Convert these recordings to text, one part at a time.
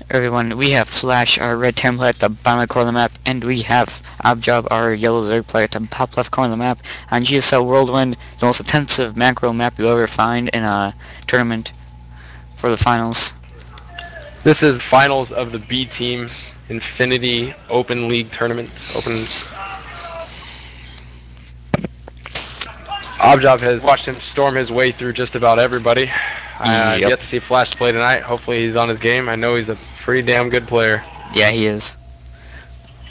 Everyone, we have Flash, our red template at the bottom corner of the map, and we have Objob, our yellow Zerg player at the top left corner of the map. On GSL Whirlwind, the most intensive macro map you'll ever find in a tournament for the finals. This is finals of the B Team Infinity Open League Tournament. Objob has watched him storm his way through just about everybody. Yep. Yet to see Flash play tonight. Hopefully he's on his game. I know he's a pretty damn good player. Yeah, he is.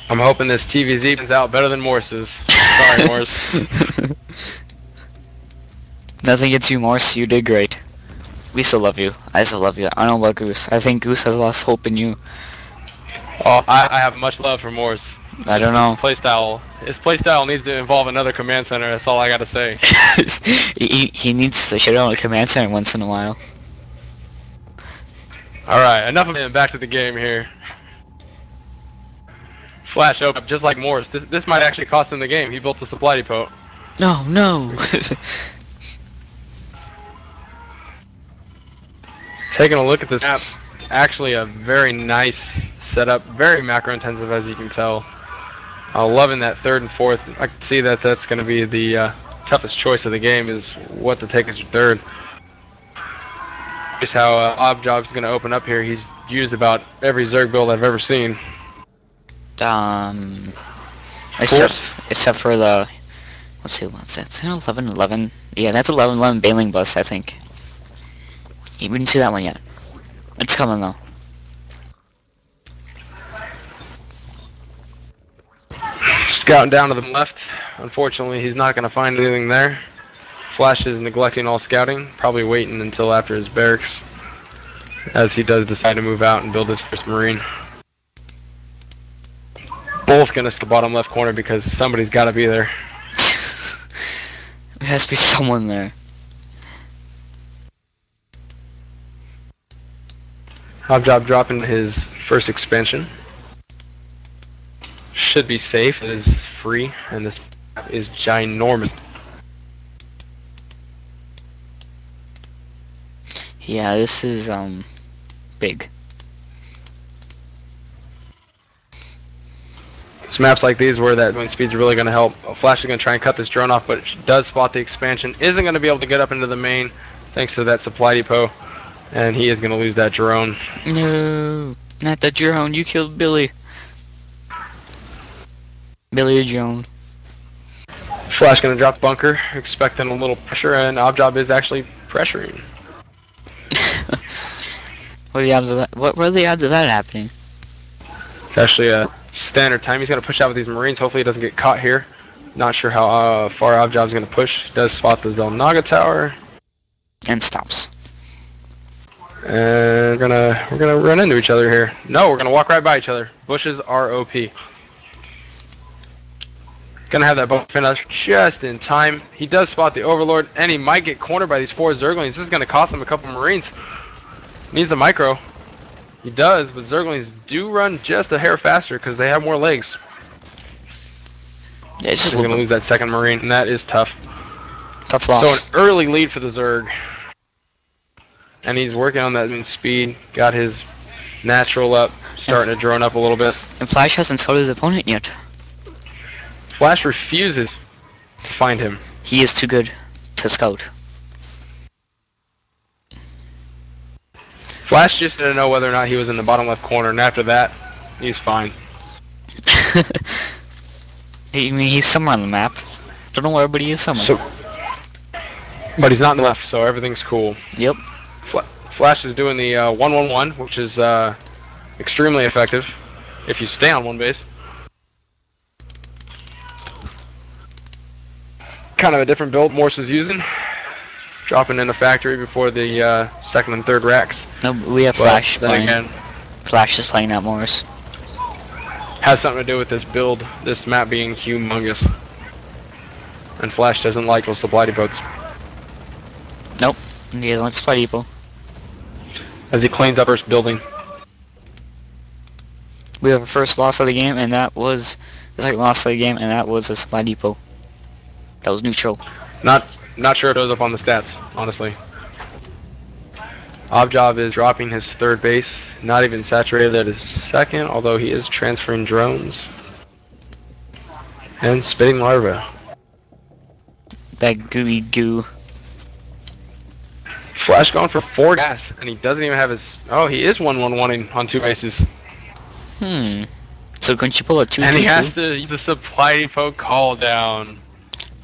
I'm hoping this TVZ turns out better than Morse's. Sorry, Morse. Nothing against you, Morse. You did great. We still love you. I still love you. I don't know about Goose. I think Goose has lost hope in you. Oh, I have much love for Morse. I don't know. His playstyle needs to involve another command center. That's all I gotta say. he needs to shut down a command center once in a while. Alright, enough of him. Back to the game here. Flash open, just like Morse. This might actually cost him the game. He built the supply depot. No. Taking a look at this map, actually a very nice setup. Very macro intensive, as you can tell. Loving that third and fourth. I can see that that's going to be the toughest choice of the game, is what to take as your third. Just how Objob's going to open up here. He's used about every Zerg build I've ever seen. Except for the, let's see, what's that? 11-11. Yeah, that's 11-11 bailing bus, I think. We didn't see that one yet. It's coming though. Scouting down to the left. Unfortunately, he's not going to find anything there. Flash is neglecting all scouting, probably waiting until after his barracks, as he does decide to move out and build his first Marine. Both going to the bottom left corner because somebody's got to be there. There has to be someone there. Objob dropping his first expansion. Should be safe. It is free, and this is ginormous. Yeah, this is big. It's maps like these where that wind speed's really going to help. Flash is going to try and cut this drone off, but it does spot the expansion. Isn't going to be able to get up into the main thanks to that supply depot, and he is going to lose that drone. No, not the drone. You killed Billy. Billy the drone. Flash going to drop bunker, expecting a little pressure, and Objob is actually pressuring. What are the odds of that? What are the odds of that happening? It's actually a standard time. He's going to push out with these Marines. Hopefully he doesn't get caught here. Not sure how far Objob's going to push. He does spot the Zelnaga tower. And stops. And we're gonna run into each other here. No, we're gonna walk right by each other. Bushes are OP. Gonna have that boat finish just in time. He does spot the Overlord, and he might get cornered by these 4 Zerglings. This is gonna cost him a couple Marines. Needs a micro. He does, but Zerglings do run just a hair faster because they have more legs. Yeah, He's gonna lose that second Marine, and that is tough. Tough loss. So an early lead for the Zerg. And he's working on that speed, got his natural up, starting to drone up a little bit. And Flash hasn't scouted his opponent yet. Flash refuses to find him. He is too good to scout. Flash just didn't know whether or not he was in the bottom left corner, and after that, he's fine. I mean, he's somewhere on the map. Don't know where, but he is somewhere. But he's not in the left, so everything's cool. Yep. Flash is doing the 1-1-1, which is extremely effective if you stay on one base. Kind of a different build Morse is using. Dropping in the factory before the second and third racks. No, we have Flash then playing. Again, Flash is playing that Morse. has something to do with this build, this map being humongous. And Flash doesn't like those supply depots. Nope. He doesn't like supply depot. As he cleans up first building. We have a first loss of the game, and that was the second loss of the game, and that was a supply depot. That was neutral. Not sure if it goes up on the stats, honestly. Objob is dropping his third base, not even saturated at his second, although he is transferring drones. And spitting larvae. That gooey goo. Flash going for 4 gas, and he doesn't even have his... Oh, he is 1-1-1ing on 2 bases. So couldn't you pull a 2-2-2? And he has to use the supply depot call down.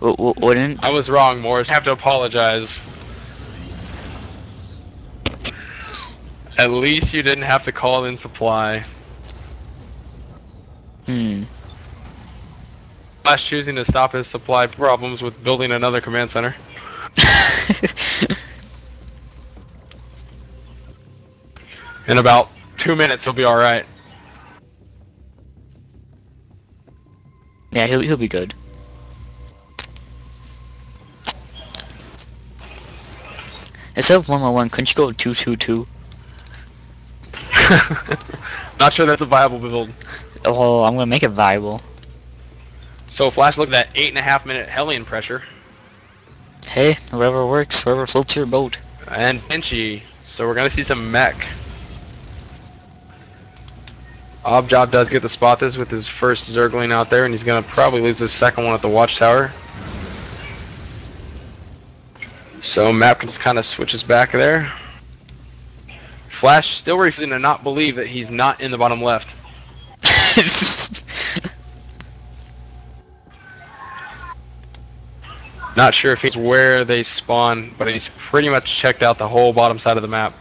Wouldn't? I was wrong, Morris. I have to apologize. At least you didn't have to call in supply. Flash choosing to stop his supply problems with building another command center. In about 2 minutes, he'll be all right. Yeah, he'll be good. Instead of 1-1-1, couldn't you go 2-2-2? Not sure that's a viable build. Oh, I'm gonna make it viable. So Flash looked at that 8.5-minute Hellion pressure. Hey, whatever works, whatever floats your boat. And Pinchy. So we're gonna see some mech. Objob does get to spot this with his first Zergling out there, and he's gonna probably lose his second one at the watchtower. So map just kind of switches back there. Flash still refusing to not believe that he's not in the bottom left. Not sure if he's where they spawn, but he's pretty much checked out the whole bottom side of the map.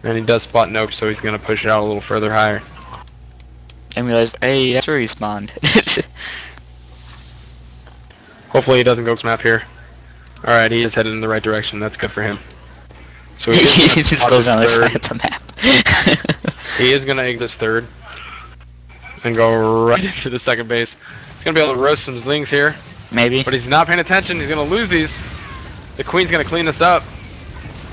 And he does spot Nope, so he's going to push it out a little further higher. And realize, hey, that's where he spawned. Hopefully he doesn't go map here. Alright, he is headed in the right direction. That's good for him. So he just goes on the side of the map. He is going to egg this third. And go right into the second base. He's going to be able to roast some zlings here. Maybe. But he's not paying attention. He's going to lose these. The Queen's going to clean this up.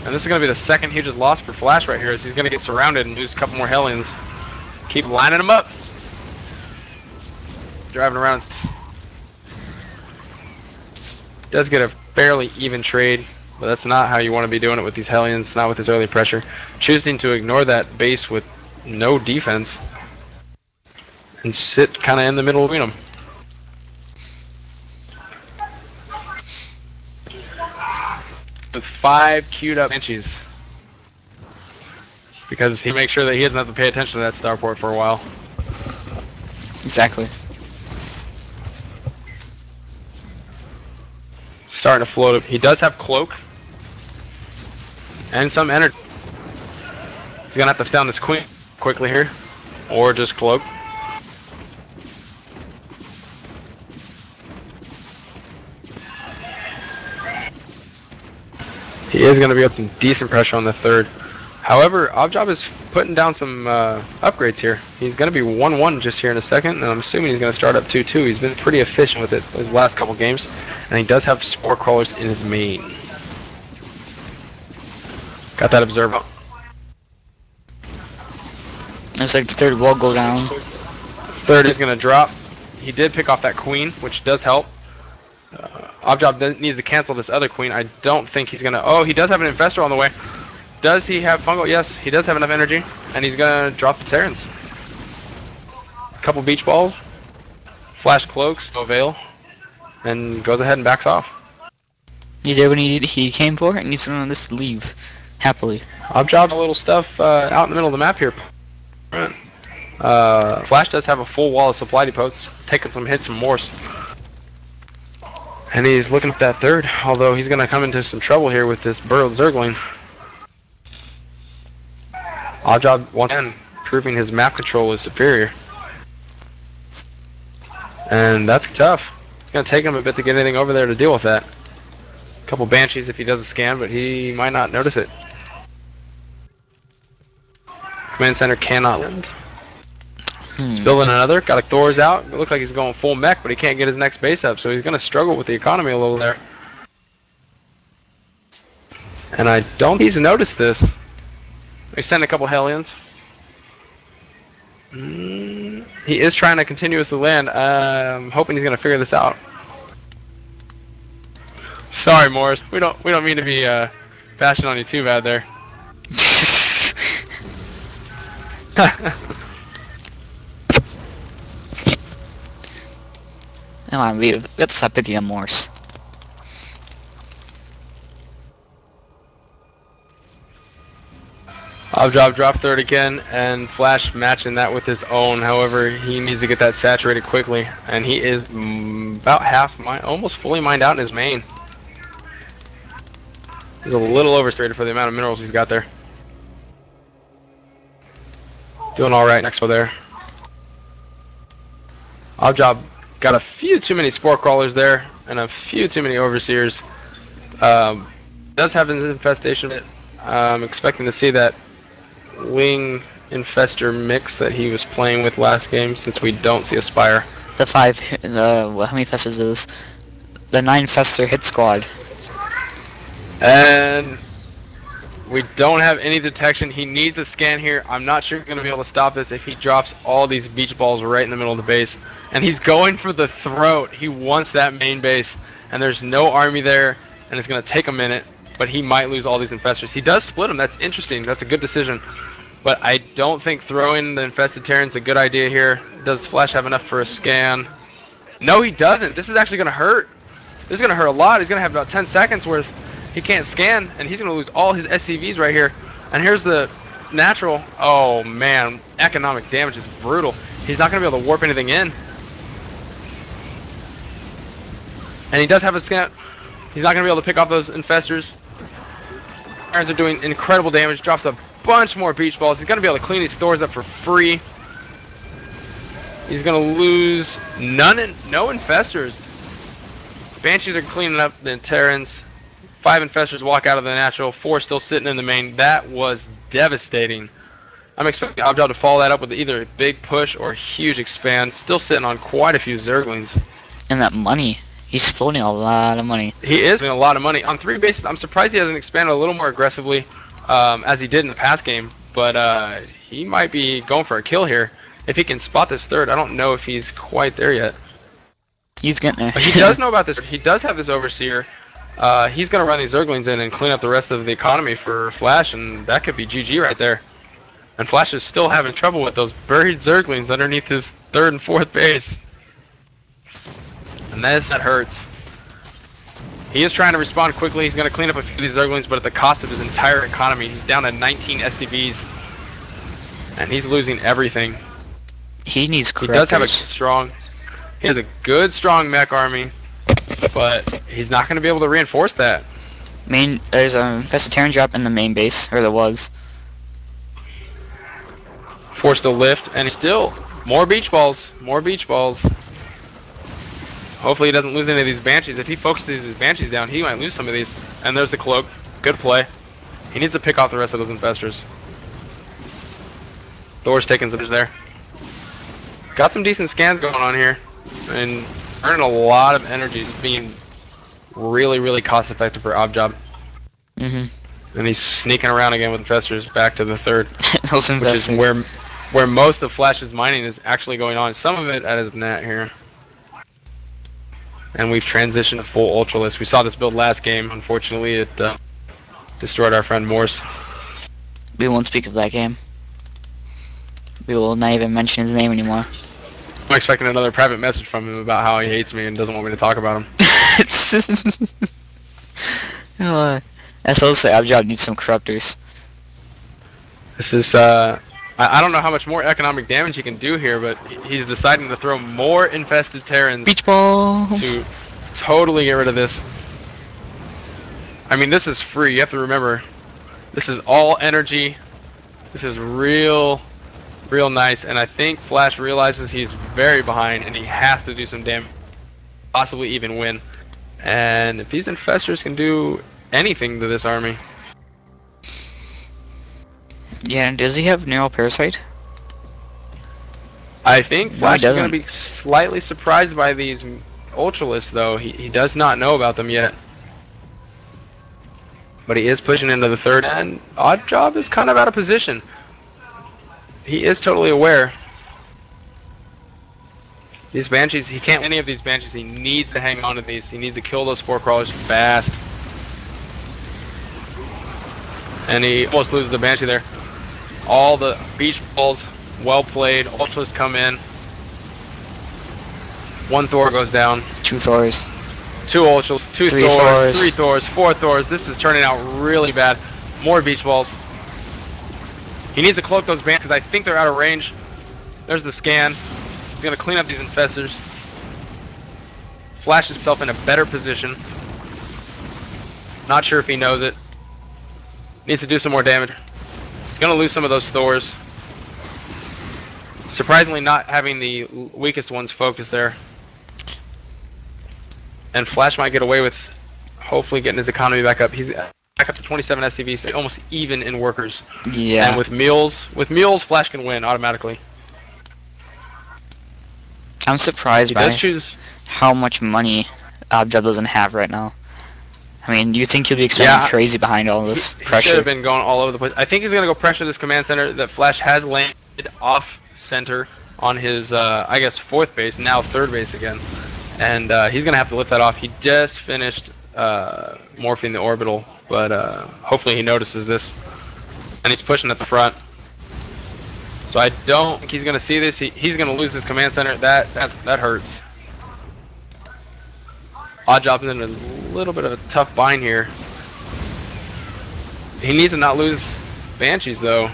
And this is going to be the second hugest loss for Flash right here, as he's going to get surrounded and lose a couple more Hellions. Keep lining them up. Driving around. Does get a fairly even trade, but that's not how you want to be doing it with these Hellions, not with this early pressure. Choosing to ignore that base with no defense and sit kind of in the middle between them. With 5 queued up inches. Because he makes sure that he doesn't have to pay attention to that starport for a while. Exactly. Starting to float up. He does have cloak. And some energy. He's gonna have to down this Queen quickly here. Or just cloak. He is going to be up some decent pressure on the third. However, Objob is putting down some upgrades here. He's going to be 1-1 just here in a second, and I'm assuming he's going to start up 2-2. He's been pretty efficient with it his last couple games, and he does have spore crawlers in his main. Got that observer. Looks like the third will go down. Third is going to drop. He did pick off that Queen, which does help. Objob needs to cancel this other Queen. I don't think he's going to... Oh, he does have an Infestor on the way. Does he have Fungal? Yes, he does have enough energy. And he's going to drop the Terrans. A couple Beach Balls. Flash Cloaks to avail. And goes ahead and backs off. He did what he came for, and he's going to leave. Happily. Objob a little stuff out in the middle of the map here. Flash does have a full wall of supply depots. Taking some hits from Morse. And he's looking at that third, although he's going to come into some trouble here with this burrowed Zergling. Objob, once again, proving his map control is superior. And that's tough. It's going to take him a bit to get anything over there to deal with that. A couple Banshees if he does a scan, but he might not notice it. Command center cannot land. He's building another. Got a Thor's out. It looks like he's going full mech, but he can't get his next base up, so he's going to struggle with the economy a little there. And I don't think he's noticed this. He's sending a couple Hellions. He is trying to continuously land. I'm hoping he's going to figure this out. Sorry, Morris. We don't mean to be bashing on you too bad there. Come on, we have to stop picking up Morse. Objob dropped third again, and Flash matching that with his own. However, he needs to get that saturated quickly, and he is about half almost fully mined out in his main. He's a little oversaturated for the amount of minerals he's got there. Doing all right next over there. Objob got a few too many spore crawlers there, and a few too many overseers. Does have an infestation. I'm expecting to see that wing infester mix that he was playing with last game, since we don't see a spire. How many festers is this? The 9 fester hit squad. And we don't have any detection. He needs a scan here. I'm not sure he's going to be able to stop this if he drops all these beach balls right in the middle of the base. And he's going for the throat. He wants that main base, and there's no army there, and it's going to take a minute, but he might lose all these infestors. He does split them. That's interesting. That's a good decision. But I don't think throwing the infested Terran's a good idea here. Does Flash have enough for a scan? No, he doesn't. This is actually going to hurt. This is going to hurt a lot. He's going to have about 10 seconds worth. He can't scan, and he's going to lose all his SCVs right here. And here's the natural. Oh, man. Economic damage is brutal. He's not going to be able to warp anything in. And he does have a scan. He's not going to be able to pick off those infestors. Irons are doing incredible damage. Drops a bunch more beach balls. He's going to be able to clean these stores up for free. He's going to lose no infestors. Banshees are cleaning up the Terrans. 5 infestors walk out of the natural. 4 still sitting in the main. That was devastating. I'm expecting Objob to follow that up with either a big push or a huge expand. Still sitting on quite a few Zerglings. And that money. He's floating a lot of money. He is floating a lot of money. On 3 bases, I'm surprised he hasn't expanded a little more aggressively as he did in the past game. But he might be going for a kill here. If he can spot this third, I don't know if he's quite there yet. He's getting there. But he does know about this. He does have this Overseer. He's going to run these Zerglings in and clean up the rest of the economy for Flash, and that could be GG right there. And Flash is still having trouble with those buried Zerglings underneath his 3rd and 4th base. And that hurts. He is trying to respond quickly. He's going to clean up a few of these Zerglings, but at the cost of his entire economy. He's down to 19 SCVs. And he's losing everything. He needs He does have a strong... He has a good, strong mech army. But he's not going to be able to reinforce that. There's a infested Terran drop in the main base, or there was. Forced to lift, and still more beach balls. More beach balls. Hopefully he doesn't lose any of these Banshees. If he focuses his Banshees down, he might lose some of these. And there's the cloak. Good play. He needs to pick off the rest of those infestors. Thor's taking some there. Got some decent scans going on here. And earning a lot of energy. Just being really, really cost effective for Objob. And he's sneaking around again with infestors back to the 3rd. Those infestors. Which is where most of Flash's mining is actually going on. Some of it at his net here. And we've transitioned to full Ultralist. We saw this build last game. Unfortunately, it destroyed our friend Morse. We won't speak of that game. We will not even mention his name anymore. I'm expecting another private message from him about how he hates me and doesn't want me to talk about him. As I'll say, Objob needs some corruptors. This is, I don't know how much more economic damage he can do here, but he's deciding to throw more infested Terrans Beach balls to totally get rid of this. I mean, this is free. You have to remember, this is all energy. This is real nice, and I think Flash realizes he's very behind, and he has to do some damage, possibly even win. And if these infestors can do anything to this army. Yeah, and does he have Neural Parasite? I think Flash is going doesn't. to be slightly surprised by these Ultralists, though. He does not know about them yet. But he is pushing into the 3rd, and Objob is kind of out of position. He is totally aware. These Banshees, he can't win any of these Banshees. He needs to hang on to these. He needs to kill those 4 crawlers fast. And he almost loses the Banshee there. All the beach balls, well played. Ultras come in. One Thor goes down. 2 Thors. 2 Ultras, 2 3 Thors, Thors. 3 Thors, 4 Thors. This is turning out really bad. More beach balls. He needs to cloak those bands because I think they're out of range. There's the scan. He's going to clean up these infestors. Flash himself in a better position. Not sure if he knows it. Needs to do some more damage. He's going to lose some of those Thors. Surprisingly not having the weakest ones focused there. And Flash might get away with hopefully getting his economy back up. He's back up to 27 SCVs, almost even in workers. Yeah. And with mules, Flash can win automatically. I'm surprised He by does choose. how much money Objob doesn't have right now. I mean, you think he'll be expending crazy behind all this He pressure? should have been going all over the place. I think he's going to go pressure this command center that Flash has landed off center on his, I guess, 4th base, now 3rd base again. And he's going to have to lift that off. He just finished morphing the orbital, but hopefully he notices this. And he's pushing at the front. So I don't think he's going to see this. He's going to lose his command center. That hurts. Oddjob's in a little bit of a tough bind here. He needs to not lose Banshees, though.